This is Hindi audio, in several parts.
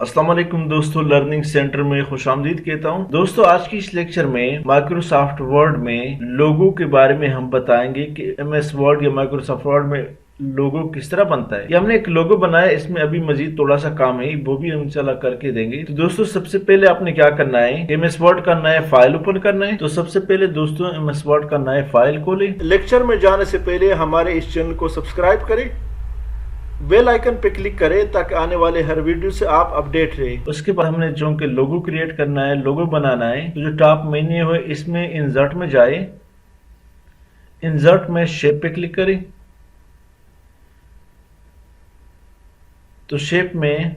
अस्सलाम वालेकुम दोस्तों, लर्निंग सेंटर में खुशामदीद कहता हूं। दोस्तों, आज की इस लेक्चर में माइक्रोसॉफ्ट वर्ड में लोगो के बारे में हम बताएंगे कि एमएस वर्ड या माइक्रोसॉफ्ट वर्ड में लोगो किस तरह बनता है। ये हमने एक लोगो बनाया, इसमें अभी मजीद थोड़ा सा काम है, वो भी हम इंशाल्लाह करके देंगे। तो दोस्तों, सबसे पहले आपने क्या करना है, एमएस वर्ड का नया फाइल ओपन करना है। तो सबसे पहले दोस्तों एमएस वर्ड का नया फाइल खोलें। लेक्चर में जाने से पहले हमारे इस चैनल को सब्सक्राइब करें, बेल आइकन पे क्लिक करें ताकि आने वाले हर वीडियो से आप अपडेट रहे। उसके बाद हमने जो कि लोगो क्रिएट करना है, लोगो बनाना है, तो जो टॉप मेन्यू है इसमें इंसर्ट में जाए, इंसर्ट में शेप पे क्लिक करें। तो शेप में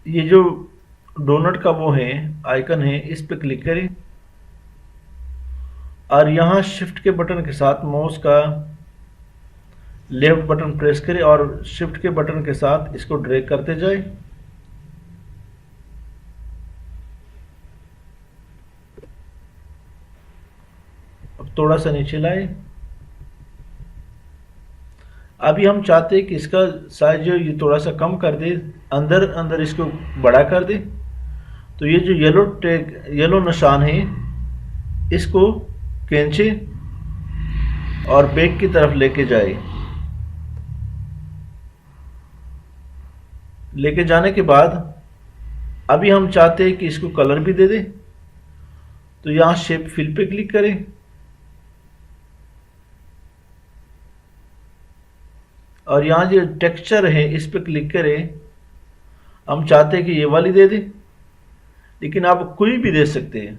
ये जो डोनट का वो है आइकन है, इस पे क्लिक करें और यहां शिफ्ट के बटन के साथ माउस का लेफ्ट बटन प्रेस करें और शिफ्ट के बटन के साथ इसको ड्रैग करते जाए। अब थोड़ा सा नीचे लाए। अभी हम चाहते हैं कि इसका साइज जो ये थोड़ा सा कम कर दे, अंदर अंदर इसको बड़ा कर दे। तो ये जो येलो निशान है, इसको खींचे और बैक की तरफ लेके जाए। लेके जाने के बाद अभी हम चाहते हैं कि इसको कलर भी दे दे। तो यहां शेप फिल पे क्लिक करें और यहां जो टेक्सचर है इस पे क्लिक करें। हम चाहते हैं कि ये वाली दे दे, लेकिन आप कोई भी दे सकते हैं।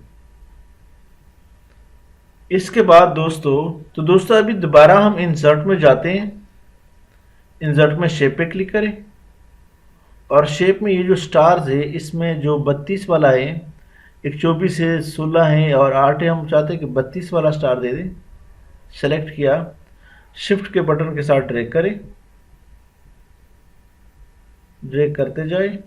इसके बाद दोस्तों अभी दोबारा हम इंसर्ट में जाते हैं। इंसर्ट में शेप पे क्लिक करें और शेप में ये जो स्टार्स है इसमें जो 32 वाला है, एक 24 है, 16 है और 8 है, हम चाहते हैं कि 32 वाला स्टार दे दें। सेलेक्ट किया, शिफ्ट के बटन के साथ ड्रैग करें, ड्रैग करते जाए।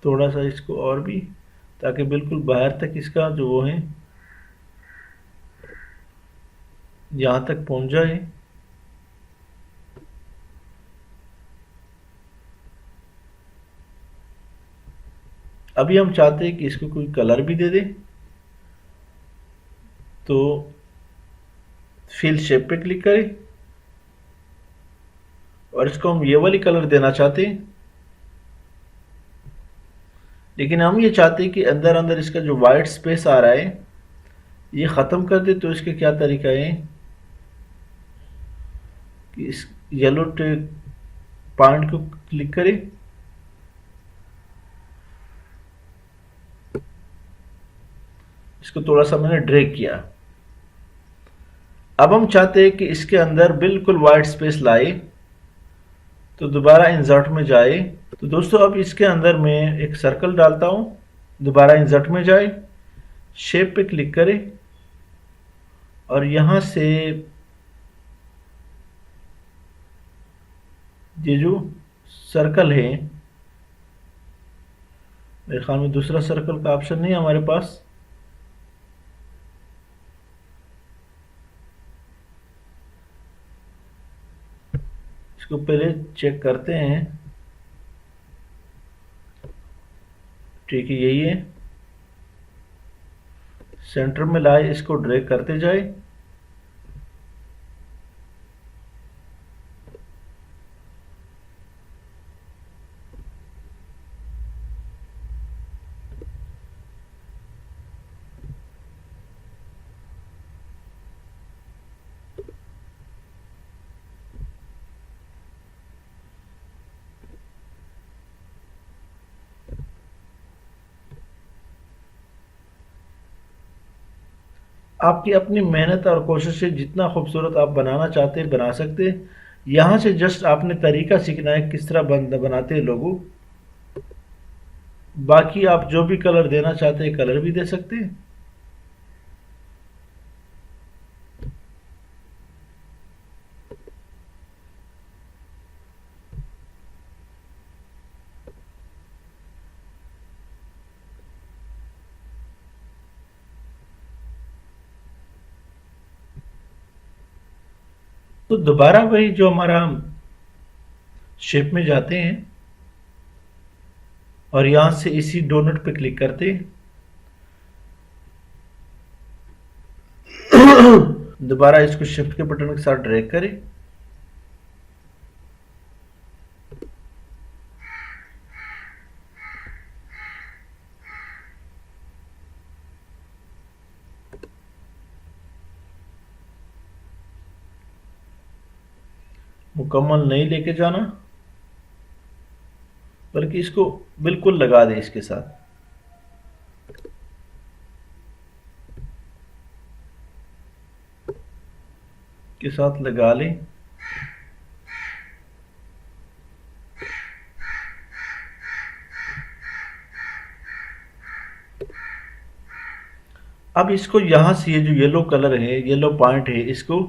थोड़ा सा इसको और भी, ताकि बिल्कुल बाहर तक इसका जो वो है यहां तक पहुंच जाए। अभी हम चाहते हैं कि इसको कोई कलर भी दे दे। तो फिल शेप पे क्लिक करें और इसको हम ये वाली कलर देना चाहते हैं, लेकिन हम ये चाहते हैं कि अंदर अंदर इसका जो वाइट स्पेस आ रहा है ये ख़त्म कर दे। तो इसका क्या तरीका है कि इस येलो पॉइंट को क्लिक करें, इसको थोड़ा सा मैंने ड्रैग किया। अब हम चाहते हैं कि इसके अंदर बिल्कुल वाइट स्पेस लाए। तो दोबारा इंसर्ट में जाए। तो दोस्तों अब इसके अंदर मैं एक सर्कल डालता हूं। दोबारा इंसर्ट में जाए, शेप पे क्लिक करें और यहां से ये जो सर्कल है, मेरे ख्याल में दूसरा सर्कल का ऑप्शन नहीं है हमारे पास। इसको पहले चेक करते हैं। ठीक है, यही है। सेंटर में लाए, इसको ड्रैग करते जाए। आपकी अपनी मेहनत और कोशिश से जितना खूबसूरत आप बनाना चाहते हैं बना सकते हैं। यहाँ से जस्ट आपने तरीका सीखना है किस तरह बनाते हैं लोगो। बाकी आप जो भी कलर देना चाहते हैं कलर भी दे सकते हैं। तो दोबारा वही जो हमारा शेप में जाते हैं और यहां से इसी डोनट पे क्लिक करते हैं। दोबारा इसको शिफ्ट के बटन के साथ ड्रैग करें। मुकम्मल नहीं लेके जाना, बल्कि इसको बिल्कुल लगा दे इसके साथ। के साथ लगा लें। अब इसको यहां से ये जो येलो कलर है, येलो पॉइंट है, इसको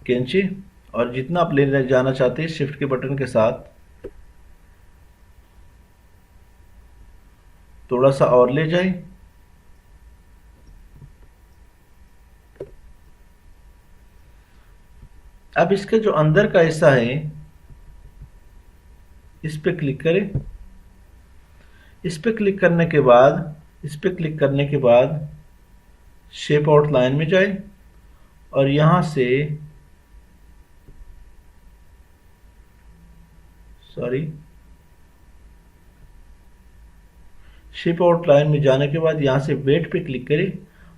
खींचे और जितना आप ले जाना चाहते हैं शिफ्ट के बटन के साथ थोड़ा सा और ले जाए। अब इसका जो अंदर का हिस्सा है इस पे क्लिक करें। इस पे क्लिक करने के बाद शेप आउटलाइन में जाए और यहां से शेप आउटलाइन में जाने के बाद यहां से वेट पे क्लिक करें।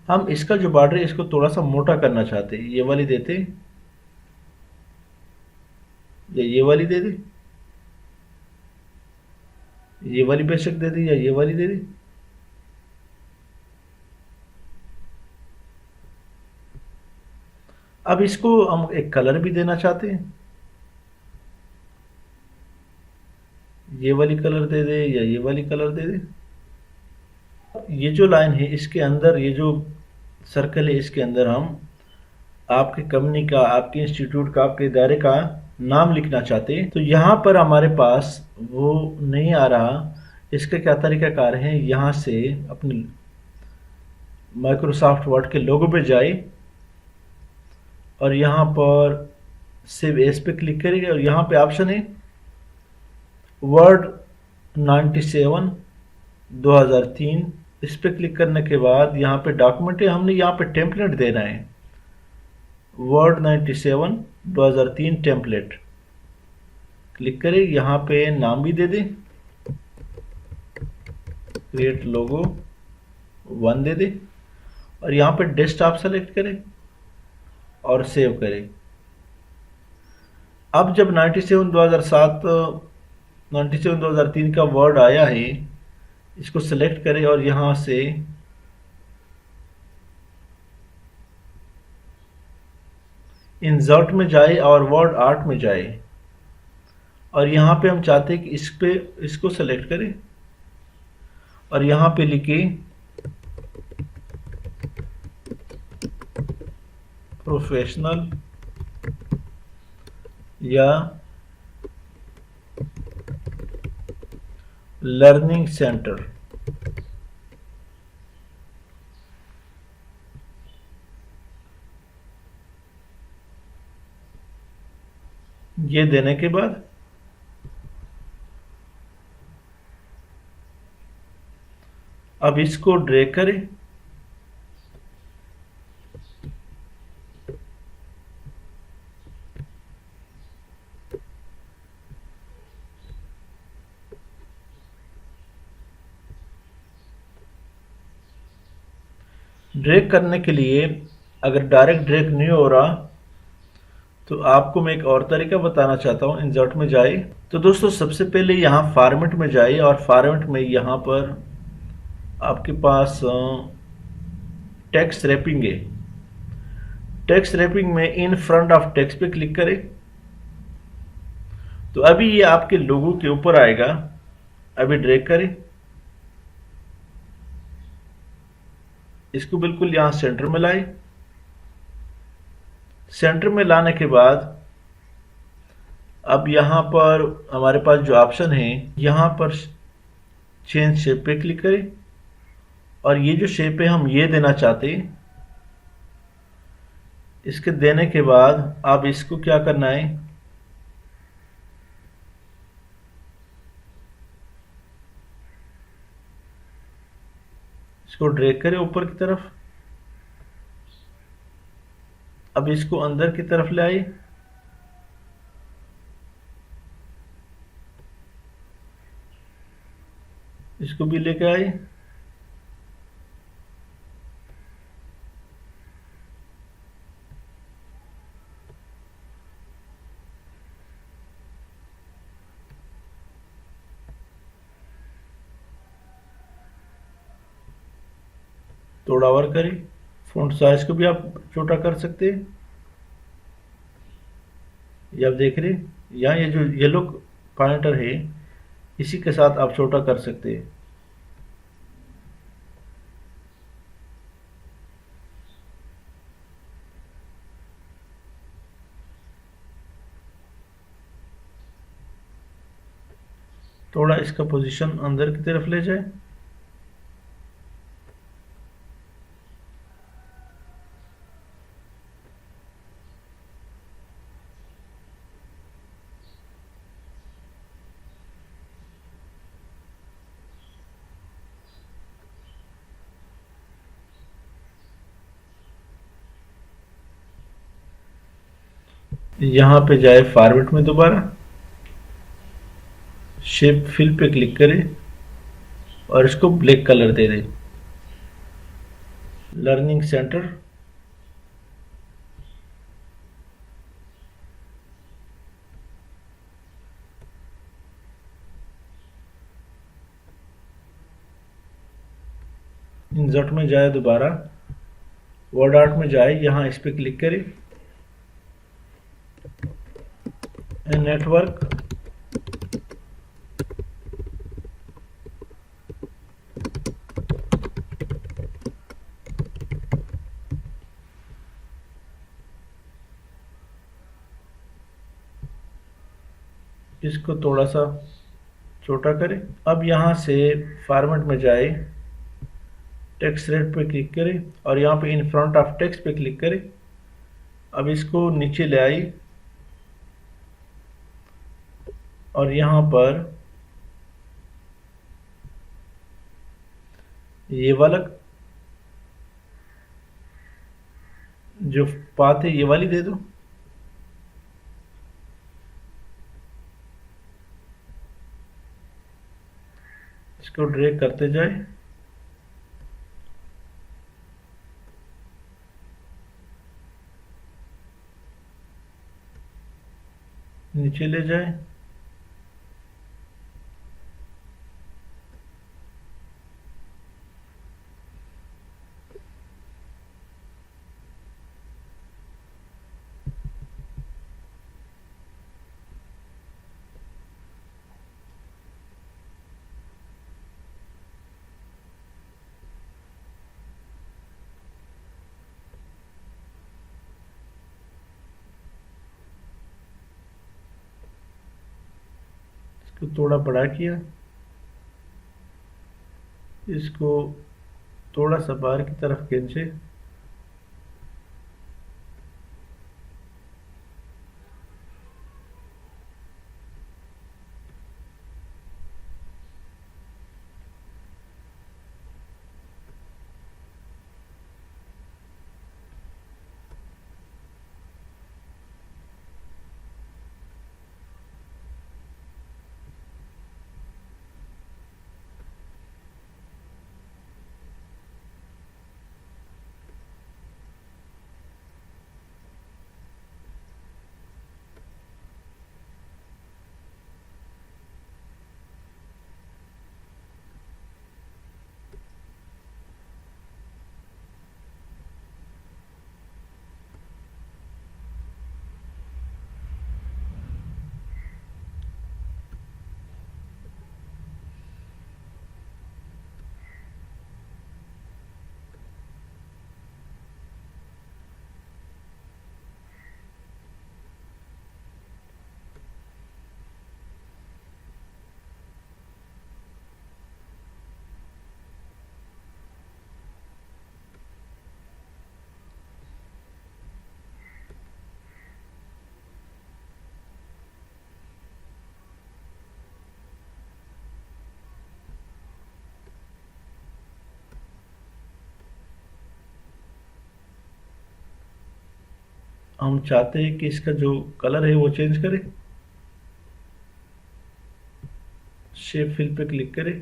हम इसका जो बॉर्डर है इसको थोड़ा सा मोटा करना चाहते हैं। ये वाली देते या ये वाली दे दे, ये वाली बेशक दे दी या ये वाली दे दी। अब इसको हम एक कलर भी देना चाहते हैं। ये वाली कलर दे दे या ये वाली कलर दे दे। ये जो लाइन है इसके अंदर, ये जो सर्कल है इसके अंदर हम आपके कंपनी का, आपके इंस्टीट्यूट का, आपके इदारे का नाम लिखना चाहते हैं। तो यहाँ पर हमारे पास वो नहीं आ रहा। इसका क्या तरीकाकार है, यहाँ से अपने माइक्रोसॉफ्ट वर्ड के लोगो पे जाए और यहाँ पर सेव एज पे क्लिक करेंगे और यहाँ पे ऑप्शन है वर्ड 97 2003। इस पे क्लिक करने के बाद यहाँ पे डॉक्यूमेंट है, हमने यहाँ पे टेम्पलेट देना है वर्ड 97 2003 टेम्पलेट। क्लिक करें, यहाँ पे नाम भी दे दें, क्रिएट लोगो 1 दे दें और यहाँ पे डेस्कटॉप सेलेक्ट करें और सेव करें। अब जब 97 2003 का वर्ड आया है इसको सेलेक्ट करें और यहाँ से इंसर्ट में जाए और वर्ड आर्ट में जाए और यहाँ पे हम चाहते हैं कि इसको सेलेक्ट करें और यहाँ पे लिखे प्रोफेशनल या लर्निंग सेंटर। ये देने के बाद अब इसको ड्रैग करें ड्रैग करने के लिए। अगर डायरेक्ट ड्रैग नहीं हो रहा तो आपको मैं एक और तरीका बताना चाहता हूँ। इंसर्ट में जाए तो दोस्तों सबसे पहले यहाँ फॉर्मेट में जाए और फॉर्मेट में यहाँ पर आपके पास टेक्स्ट रैपिंग है। टेक्स्ट रैपिंग में इन फ्रंट ऑफ टेक्स्ट पे क्लिक करें तो अभी ये आपके लोगो के ऊपर आएगा। अभी ड्रैग करें, इसको बिल्कुल यहां सेंटर में लाए। सेंटर में लाने के बाद अब यहां पर हमारे पास जो ऑप्शन है, यहां पर चेंज शेप पे क्लिक करें और ये जो शेप है हम ये देना चाहते हैं। इसके देने के बाद अब इसको क्या करना है, इसको ड्रैग करें ऊपर की तरफ। अब इसको अंदर की तरफ ले आइए, इसको भी लेके आइए। थोड़ा और करें, फ़ॉन्ट साइज को भी आप छोटा कर सकते हैं। ये आप देख रहे हैं, यहाँ ये जो येलो पॉइंटर है इसी के साथ आप छोटा कर सकते हैं। थोड़ा इसका पोजीशन अंदर की तरफ ले जाए। यहाँ पे जाए फॉर्मेट में, दोबारा शेप फिल पे क्लिक करें और इसको ब्लैक कलर दे दें। लर्निंग सेंटर, इंसर्ट में जाए, दोबारा वर्ड आर्ट में जाए, यहाँ इस पे क्लिक करें, नेटवर्क, इसको थोड़ा सा छोटा करें। अब यहाँ से फॉर्मेट में जाए, टेक्स्ट रेड पे क्लिक करें और यहाँ पे इन फ्रंट ऑफ टेक्स्ट पे क्लिक करें। अब इसको नीचे ले आई और यहाँ पर ये वाला जो पाथ है ये वाली दे दो। इसको ड्रैग करते जाए, नीचे ले जाए, इसको थोड़ा बड़ा किया, इसको थोड़ा सा बाहर की तरफ खींचे, हम चाहते हैं कि इसका जो कलर है वो चेंज करें। शेप फिल पे क्लिक करें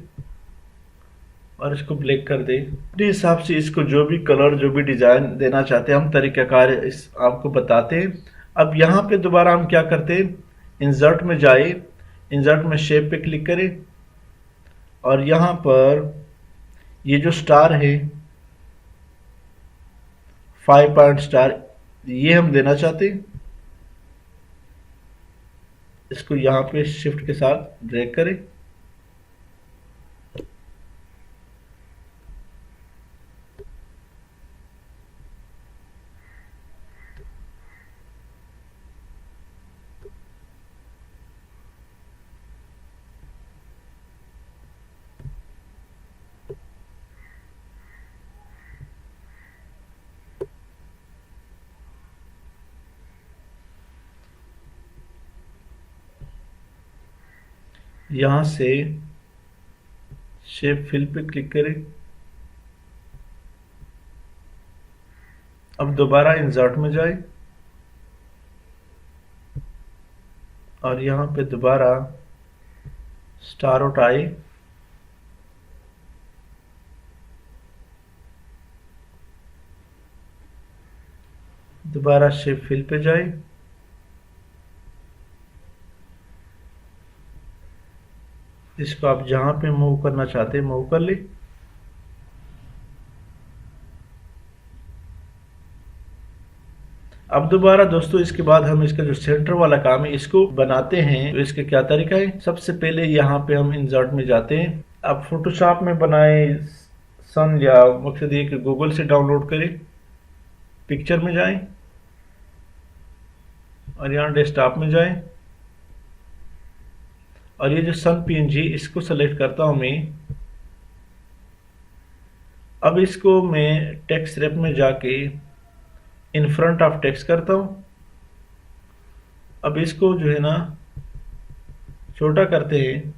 और इसको ब्लैक कर दें। अपने हिसाब से इसको जो भी कलर, जो भी डिजाइन देना चाहते हैं, हम तरीकाकार इस आपको बताते हैं। अब यहाँ पे दोबारा हम क्या करते हैं, इंसर्ट में जाए, इंसर्ट में शेप पे क्लिक करें और यहाँ पर ये जो स्टार है 5 पॉइंट स्टार, ये हम देना चाहते हैं। इसको यहाँ पे शिफ्ट के साथ ड्रैग करें। यहाँ से शेप फिल पे क्लिक करें। अब दोबारा इंसर्ट में जाए और यहाँ पे दोबारा स्टार उठाए, दोबारा शेप फिल पे जाए, इसको आप जहां पे मूव करना चाहते हैं मूव कर ले। अब दोबारा दोस्तों इसके बाद हम इसका जो सेंटर वाला काम है इसको बनाते हैं। तो इसका क्या तरीका है, सबसे पहले यहाँ पे हम इंसर्ट में जाते हैं। अब फोटोशॉप में बनाए सन, या मकसद ये कि गूगल से डाउनलोड करें, पिक्चर में जाएं और यहाँ डेस्कटॉप में जाएं और ये जो सन पीएनजी इसको सेलेक्ट करता हूं मैं। अब इसको मैं टेक्स्ट रैप में जाके इन फ्रंट ऑफ टेक्स्ट करता हूं। अब इसको जो है ना छोटा करते हैं।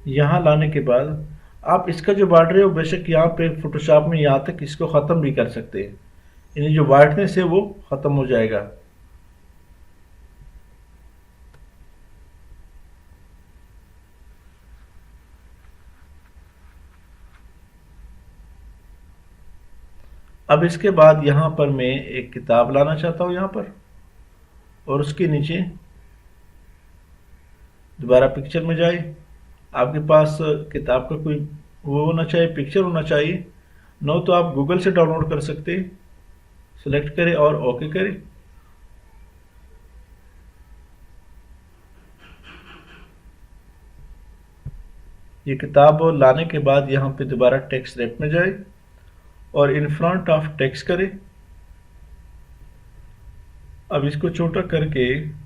यहाँ लाने के बाद आप इसका जो बॉर्डर है वो बेशक यहाँ पे फोटोशॉप में यहाँ तक इसको ख़त्म भी कर सकते हैं, यानी जो वाइटनेस है वो ख़त्म हो जाएगा। अब इसके बाद यहाँ पर मैं एक किताब लाना चाहता हूँ यहाँ पर, और उसके नीचे दोबारा पिक्चर में जाए। आपके पास किताब का कोई वो होना चाहिए, पिक्चर होना चाहिए, नो तो आप गूगल से डाउनलोड कर सकते हैं। सेलेक्ट करें और ओके करें। ये किताब लाने के बाद यहाँ पे दोबारा टेक्स्ट रैप में जाए और इन फ्रंट ऑफ टेक्स्ट करें। अब इसको छोटा करके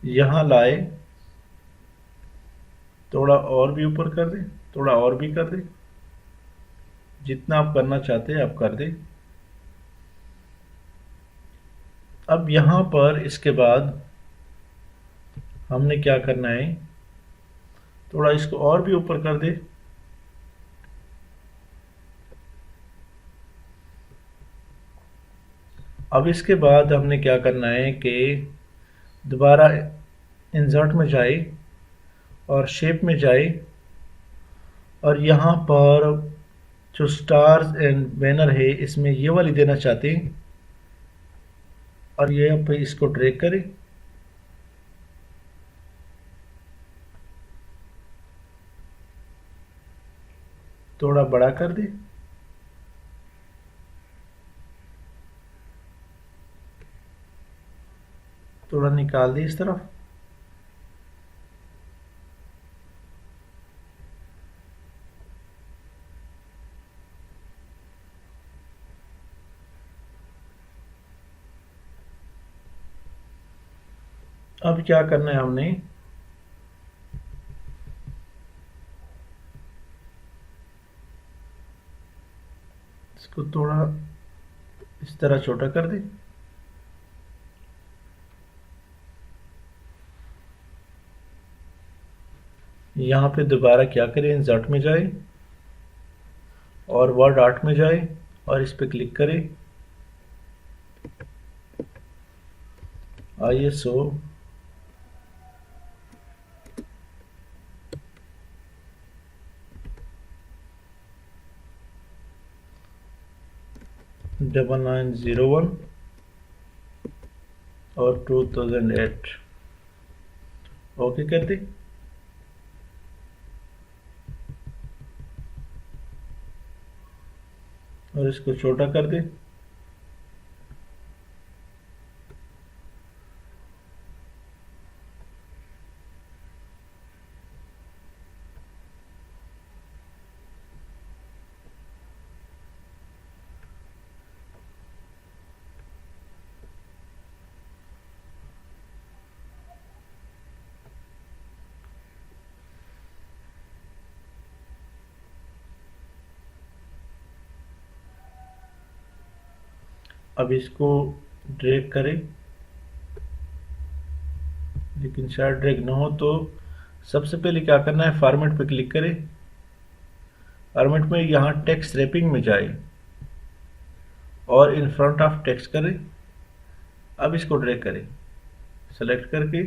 यहाँ लाए, थोड़ा और भी ऊपर कर दें, थोड़ा और भी कर दें। जितना आप करना चाहते हैं आप कर दें। अब यहाँ पर इसके बाद हमने क्या करना है, थोड़ा इसको और भी ऊपर कर दे। अब इसके बाद हमने क्या करना है कि दोबारा इंसर्ट में जाए और शेप में जाए और यहाँ पर जो स्टार्स एंड बैनर है इसमें ये वाली देना चाहते हैं और ये पे इसको ड्रैग करें। थोड़ा बड़ा कर दे। थोड़ा निकाल दे इस तरफ। अब क्या करना है हमने, इसको थोड़ा इस तरह छोटा कर दे। यहाँ पे दोबारा क्या करें, इंसर्ट में जाए और वर्ड आर्ट में जाए और इस पे क्लिक करें। ISO 9901 और 2008 ओके कर दे। और इसको छोटा कर दे। अब इसको ड्रैग करें, लेकिन शायद ड्रैग ना हो तो सबसे पहले क्या करना है, फॉर्मेट पे क्लिक करें। फॉर्मेट में यहाँ टेक्स्ट रैपिंग में जाए और इन फ्रंट ऑफ टेक्स्ट करें। अब इसको ड्रैग करें, सेलेक्ट करके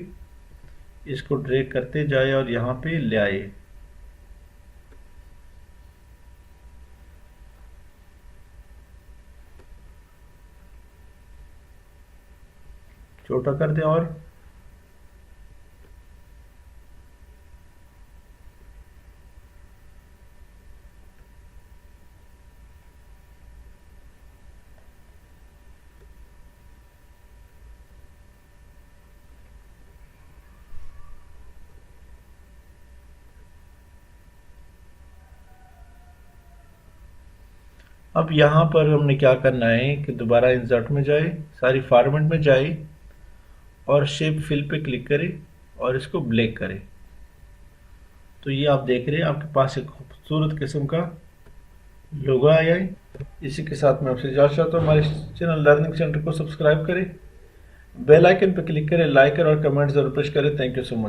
इसको ड्रैग करते जाए और यहाँ पे ले आए। छोटा कर दें और अब यहाँ पर हमने क्या करना है कि दोबारा इंसर्ट में जाए, सारी फॉर्मेट में जाए और शेप फिल पे क्लिक करें और इसको ब्लैक करें। तो ये आप देख रहे हैं आपके पास एक खूबसूरत किस्म का लोगो आया है। इसी के साथ मैं आपसे इजाज़त चाहता हूँ। हमारे चैनल लर्निंग सेंटर को सब्सक्राइब करें, बेल आइकन पर क्लिक करें, लाइक करें और कमेंट जरूर पेश करें। Thank you so much.